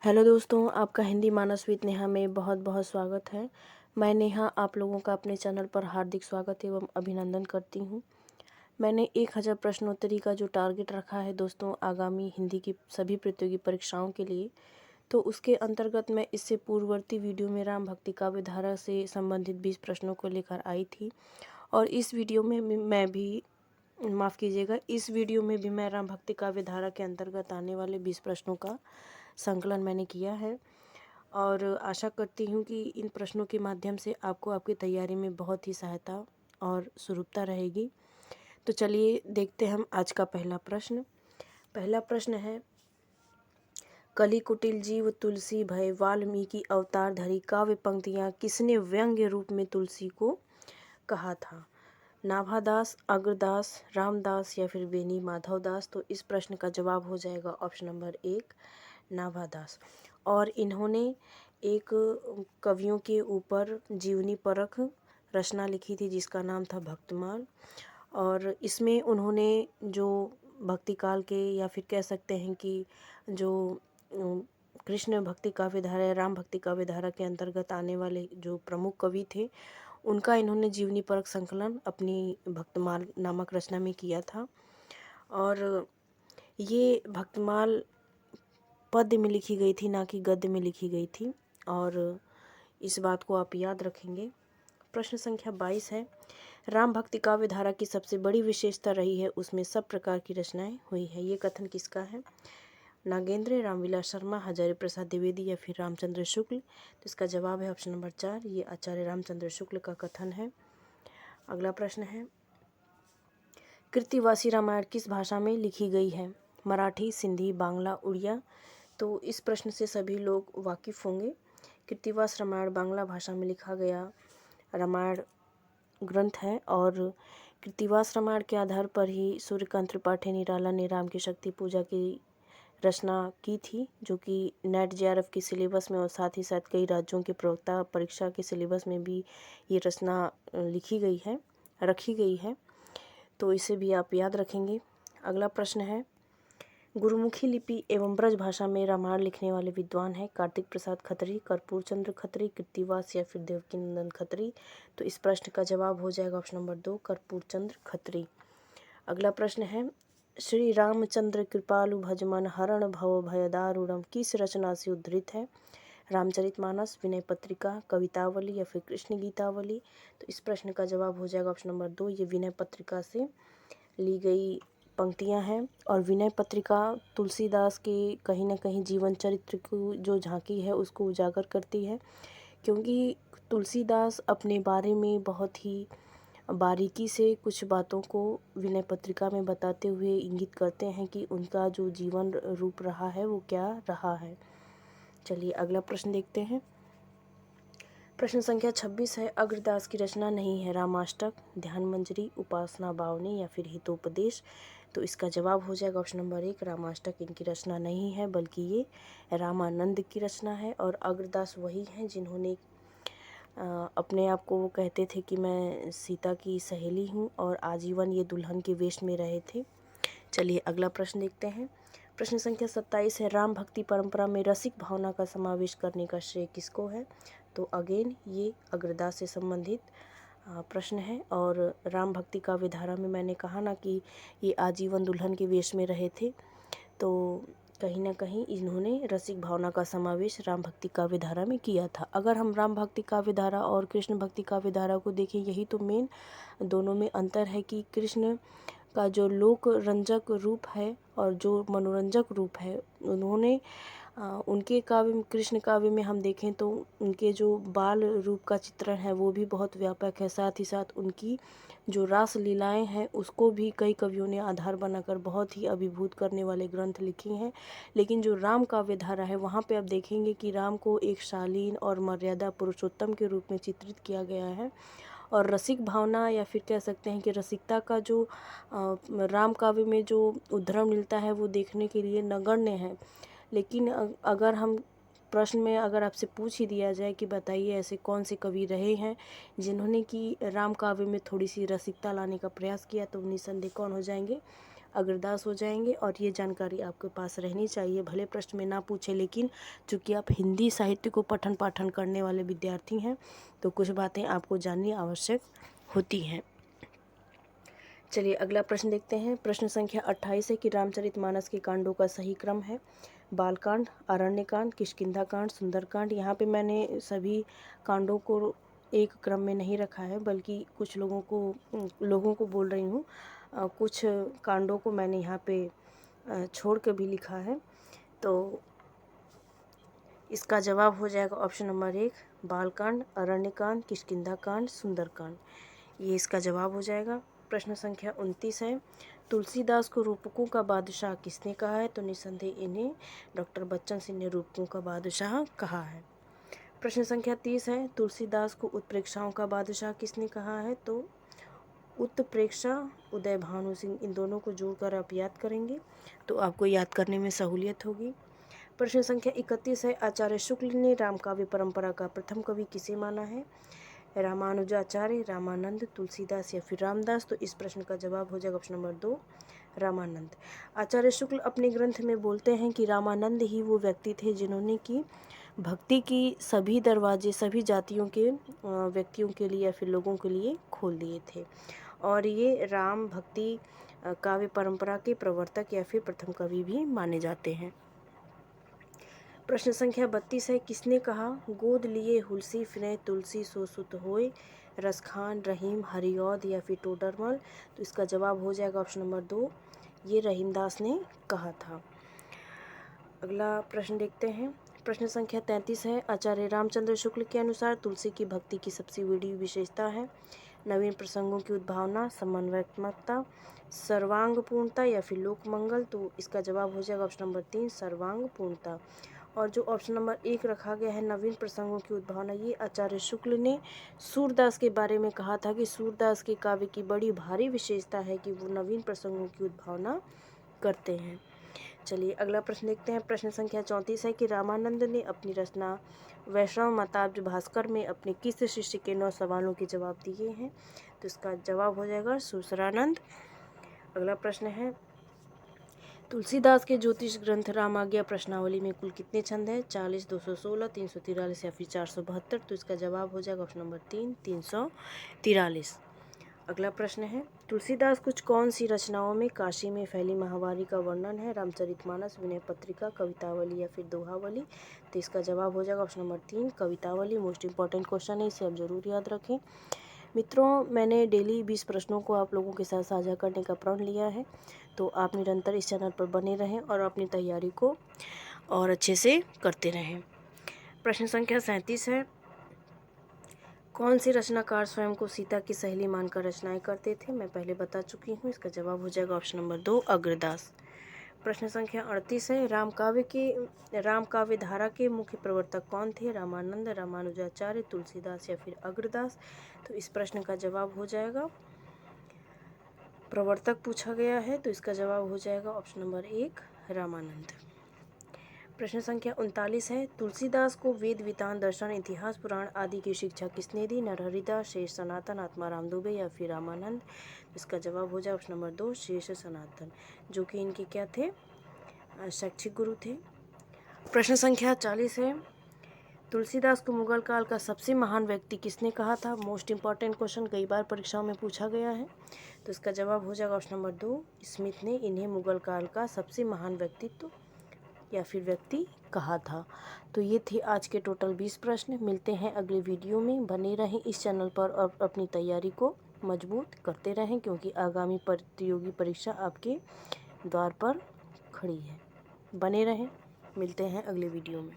Hello दोस्तों, आपका हिंदी मानस with Neha में बहुत बहुत स्वागत है। मैं नेहा आप लोगों का अपने चैनल पर हार्दिक स्वागत एवं अभिनंदन करती हूँ। मैंने 1000 प्रश्नोत्तरी का जो टारगेट रखा है दोस्तों आगामी हिंदी की सभी प्रतियोगी परीक्षाओं के लिए, तो उसके अंतर्गत मैं इससे पूर्ववर्ती वीडियो में राम भक्ति काव्य धारा से संबंधित 20 प्रश्नों को लेकर आई थी। और इस वीडियो में मैं भी माफ़ कीजिएगा, इस वीडियो में भी मैं राम भक्ति काव्य धारा के अंतर्गत आने वाले 20 प्रश्नों का संकलन मैंने किया है और आशा करती हूँ कि इन प्रश्नों के माध्यम से आपको आपकी तैयारी में बहुत ही सहायता और सुगमता रहेगी। तो चलिए देखते हैं हम आज का पहला प्रश्न। पहला प्रश्न है, कली कुटिल जीव तुलसी भय वाल्मीकि अवतार धरी काव्य पंक्तियाँ किसने व्यंग्य रूप में तुलसी को कहा था? नाभादास, अग्रदास, रामदास या फिर बेनी माधवदास। तो इस प्रश्न का जवाब हो जाएगा ऑप्शन नंबर 1 नाभादास। और इन्होंने एक कवियों के ऊपर जीवनी परख रचना लिखी थी जिसका नाम था भक्तमाल। और इसमें उन्होंने जो भक्तिकाल के या फिर कह सकते हैं कि जो कृष्ण भक्ति काव्य धारा या राम भक्ति काव्य धारा के अंतर्गत आने वाले जो प्रमुख कवि थे उनका इन्होंने जीवनी परक संकलन अपनी भक्तमाल नामक रचना में किया था। और ये भक्तमाल पद्य में लिखी गई थी, ना कि गद्य में लिखी गई थी, और इस बात को आप याद रखेंगे। प्रश्न संख्या 22 है, राम भक्ति काव्य धारा की सबसे बड़ी विशेषता रही है उसमें सब प्रकार की रचनाएं हुई है। ये कथन किसका है? नागेंद्र, रामविलास शर्मा, हजारी प्रसाद द्विवेदी या फिर रामचंद्र शुक्ल। तो इसका जवाब है ऑप्शन नंबर 4, ये आचार्य रामचंद्र शुक्ल का कथन है। अगला प्रश्न है, कृतिवासी रामायण किस भाषा में लिखी गई है? मराठी, सिंधी, बांग्ला, उड़िया। तो इस प्रश्न से सभी लोग वाकिफ़ होंगे। कृतिवास रामायण बांग्ला भाषा में लिखा गया रामायण ग्रंथ है और कृतिवास रामायण के आधार पर ही सूर्यकांत त्रिपाठी निराला ने राम की शक्ति पूजा की रचना की थी, जो कि नेट जेआरएफ के सिलेबस में और साथ ही साथ कई राज्यों के प्रवक्ता परीक्षा के सिलेबस में भी ये रचना लिखी गई है, रखी गई है। तो इसे भी आप याद रखेंगे। अगला प्रश्न है, गुरुमुखी लिपि एवं ब्रज भाषा में रामायण लिखने वाले विद्वान हैं कार्तिक प्रसाद खत्री, कर्पूर चंद्र खत्री, कृत्तिवास या फिर देवकीनंदन खत्री। तो इस प्रश्न का जवाब हो जाएगा ऑप्शन नंबर 2 कर्पूर चंद्र खत्री। अगला प्रश्न है, श्री रामचंद्र कृपालु भजमन हरण भव भयदारुणम किस रचना से उद्धृत है? रामचरितमानस, विनय पत्रिका, कवितावली या फिर कृष्ण गीतावली। तो इस प्रश्न का जवाब हो जाएगा ऑप्शन नंबर 2, ये विनय पत्रिका से ली गई पंक्तियां हैं। और विनय पत्रिका तुलसीदास के कहीं ना कहीं जीवन चरित्र की जो झांकी है उसको उजागर करती है, क्योंकि तुलसीदास अपने बारे में बहुत ही बारीकी से कुछ बातों को विनय पत्रिका में बताते हुए इंगित करते हैं कि उनका जो जीवन रूप रहा है वो क्या रहा है। चलिए अगला प्रश्न देखते हैं। प्रश्न संख्या 26 है, अग्रदास की रचना नहीं है रामाष्टक, ध्यान मंजरी, उपासना बावनी या फिर हितोपदेश। तो इसका जवाब हो जाएगा ऑप्शन नंबर 1 रामाष्टक इनकी रचना नहीं है, बल्कि ये रामानंद की रचना है। और अग्रदास वही हैं जिन्होंने अपने आप को वो कहते थे कि मैं सीता की सहेली हूँ और आजीवन ये दुल्हन के वेश में रहे थे। चलिए अगला प्रश्न देखते हैं। प्रश्न संख्या 27 है, राम भक्ति परंपरा में रसिक भावना का समावेश करने का श्रेय किसको है? तो अगेन ये अग्रदास से संबंधित प्रश्न है। और राम भक्ति काव्य धारा में मैंने कहा ना कि ये आजीवन दुल्हन के वेश में रहे थे, तो कहीं ना कहीं इन्होंने रसिक भावना का समावेश राम भक्ति काव्य धारा में किया था। अगर हम राम भक्ति काव्य धारा और कृष्ण भक्ति काव्य धारा को देखें, यही तो मेन दोनों में अंतर है कि कृष्ण का जो लोक रंजक रूप है और जो मनोरंजक रूप है, उन्होंने उनके काव्य में, कृष्ण काव्य में हम देखें तो उनके जो बाल रूप का चित्रण है वो भी बहुत व्यापक है। साथ ही साथ उनकी जो रास लीलाएं हैं उसको भी कई कवियों ने आधार बनाकर बहुत ही अभिभूत करने वाले ग्रंथ लिखे हैं। लेकिन जो राम काव्य धारा है वहाँ पे आप देखेंगे कि राम को एक शालीन और मर्यादा पुरुषोत्तम के रूप में चित्रित किया गया है। और रसिक भावना या फिर कह सकते हैं कि रसिकता का जो राम काव्य में जो उद्धरण मिलता है वो देखने के लिए नगण्य है। लेकिन अगर हम प्रश्न में अगर आपसे पूछ ही दिया जाए कि बताइए ऐसे कौन से कवि रहे हैं जिन्होंने कि राम काव्य में थोड़ी सी रसिकता लाने का प्रयास किया, तो निस्संदेह कौन हो जाएंगे? अग्रदास हो जाएंगे। और ये जानकारी आपके पास रहनी चाहिए, भले प्रश्न में ना पूछे, लेकिन चूँकि आप हिंदी साहित्य को पठन पाठन करने वाले विद्यार्थी हैं तो कुछ बातें आपको जाननी आवश्यक होती हैं। चलिए अगला प्रश्न देखते हैं। प्रश्न संख्या 28 है कि रामचरितमानस के कांडों का सही क्रम है। बालकांड, अरण्यकांड, किष्किंधा कांड, सुंदरकांड। यहाँ पे मैंने सभी कांडों को एक क्रम में नहीं रखा है, बल्कि कुछ लोगों को बोल रही हूँ, कुछ कांडों को मैंने यहाँ पे छोड़ के भी लिखा है। तो इसका जवाब हो जाएगा ऑप्शन नंबर 1, बालकांड, अरण्यकांड, किष्किंधाकांड, सुंदरकांड। ये इसका जवाब हो जाएगा। प्रश्न संख्या 29 है, तुलसीदास को रूपकों का बादशाह किसने कहा है? तो निसंदेह इन्हें डॉक्टर बच्चन सिंह ने रूपकों का बादशाह कहा है। प्रश्न संख्या 30 है, तुलसीदास को उत्प्रेक्षाओं का बादशाह किसने कहा है? तो उत्प्रेक्षा उदय भानु सिंह। इन दोनों को जोड़कर आप याद करेंगे तो आपको याद करने में सहूलियत होगी। प्रश्न संख्या 31 है, आचार्य शुक्ल ने रामकाव्य परंपरा का प्रथम कवि किसे माना है? रामानुजाचार्य, रामानंद, तुलसीदास या फिर रामदास। तो इस प्रश्न का जवाब हो जाएगा ऑप्शन नंबर 2, रामानंद। आचार्य शुक्ल अपने ग्रंथ में बोलते हैं कि रामानंद ही वो व्यक्ति थे जिन्होंने की भक्ति की सभी दरवाजे सभी जातियों के व्यक्तियों के लिए या फिर लोगों के लिए खोल दिए थे। और ये राम भक्ति काव्य परंपरा के प्रवर्तक या फिर प्रथम कवि भी माने जाते हैं। प्रश्न संख्या 32 है, किसने कहा गोद लिए हुलसी फिरे तुलसी सो सुत होए? रसखान, रहीम, हरिऔध या फिर टोडरमल। तो इसका जवाब हो जाएगा ऑप्शन नंबर 2, ये रहीमदास ने कहा था। अगला प्रश्न देखते हैं। प्रश्न संख्या 33 है, आचार्य रामचंद्र शुक्ल के अनुसार तुलसी की भक्ति की सबसे बड़ी विशेषता है? नवीन प्रसंगों की उद्भावना, समन्वयात्मकता, सर्वांगपूर्णता या फिर लोकमंगल। तो इसका जवाब हो जाएगा ऑप्शन नंबर 3, सर्वांगपूर्णता। और जो ऑप्शन नंबर 1 रखा गया है नवीन प्रसंगों की उद्भावना, ये आचार्य शुक्ल ने सूरदास के बारे में कहा था कि सूरदास के काव्य की बड़ी भारी विशेषता है कि वो नवीन प्रसंगों की उद्भावना करते हैं। चलिए अगला प्रश्न देखते हैं। प्रश्न संख्या 34 है कि रामानंद ने अपनी रचना वैष्णव मताब्ज भास्कर में अपने किस शिष्य के 9 सवालों के जवाब दिए हैं? तो इसका जवाब हो जाएगा सुसरानंद। अगला प्रश्न है, तुलसीदास के ज्योतिष ग्रंथ रामाज्ञा प्रश्नावली में कुल कितने छंद हैं? 40, 216, 343 या फिर 472। तो इसका जवाब हो जाएगा ऑप्शन नंबर 3, 343। अगला प्रश्न है, तुलसीदास कुछ कौन सी रचनाओं में काशी में फैली महामारी का वर्णन है? रामचरितमानस, विनय पत्रिका, कवितावली या फिर दोहावली। तो इसका जवाब हो जाएगा option number 3, Kavitavali. Most important question है, इसे आप जरूर याद रखें। मित्रों, मैंने डेली 20 प्रश्नों को आप लोगों के साथ साझा करने का प्रण लिया है, तो आप निरंतर इस चैनल पर बने रहें और अपनी तैयारी को और अच्छे से करते रहें। प्रश्न संख्या 37 है, कौन से रचनाकार स्वयं को सीता की सहेली मानकर रचनाएं करते थे? मैं पहले बता चुकी हूँ, इसका जवाब हो जाएगा ऑप्शन नंबर 2, अग्रदास। प्रश्न संख्या 38 है, रामकाव्य धारा के मुख्य प्रवर्तक कौन थे? रामानंद, रामानुजाचार्य, तुलसीदास या फिर अग्रदास। तो इस प्रश्न का जवाब हो जाएगा, प्रवर्तक पूछा गया है तो इसका जवाब हो जाएगा ऑप्शन नंबर 1, रामानंद। प्रश्न संख्या 39 है, तुलसीदास को वेद, वेदांत, दर्शन, इतिहास, पुराण आदि की शिक्षा किसने दी? नरहरिदास, शेष सनातन, आत्माराम दुबे या फिर रामानंद। इसका जवाब हो जाए ऑप्शन नंबर 2, शेष सनातन, जो कि इनके क्या थे? शैक्षिक गुरु थे। प्रश्न संख्या 40 है, तुलसीदास को मुगल काल का सबसे महान व्यक्ति किसने कहा था? मोस्ट इंपॉर्टेंट क्वेश्चन, कई बार परीक्षाओं में पूछा गया है। तो इसका जवाब हो जाएगा ऑप्शन नंबर 2, स्मिथ ने इन्हें मुगल काल का सबसे महान व्यक्तित्व या फिर व्यक्ति कहा था। तो ये थे आज के टोटल 20 प्रश्न। मिलते हैं अगले वीडियो में, बने रहें इस चैनल पर और अपनी तैयारी को मजबूत करते रहें, क्योंकि आगामी प्रतियोगी परीक्षा आपके द्वार पर खड़ी है। बने रहें, मिलते हैं अगले वीडियो में।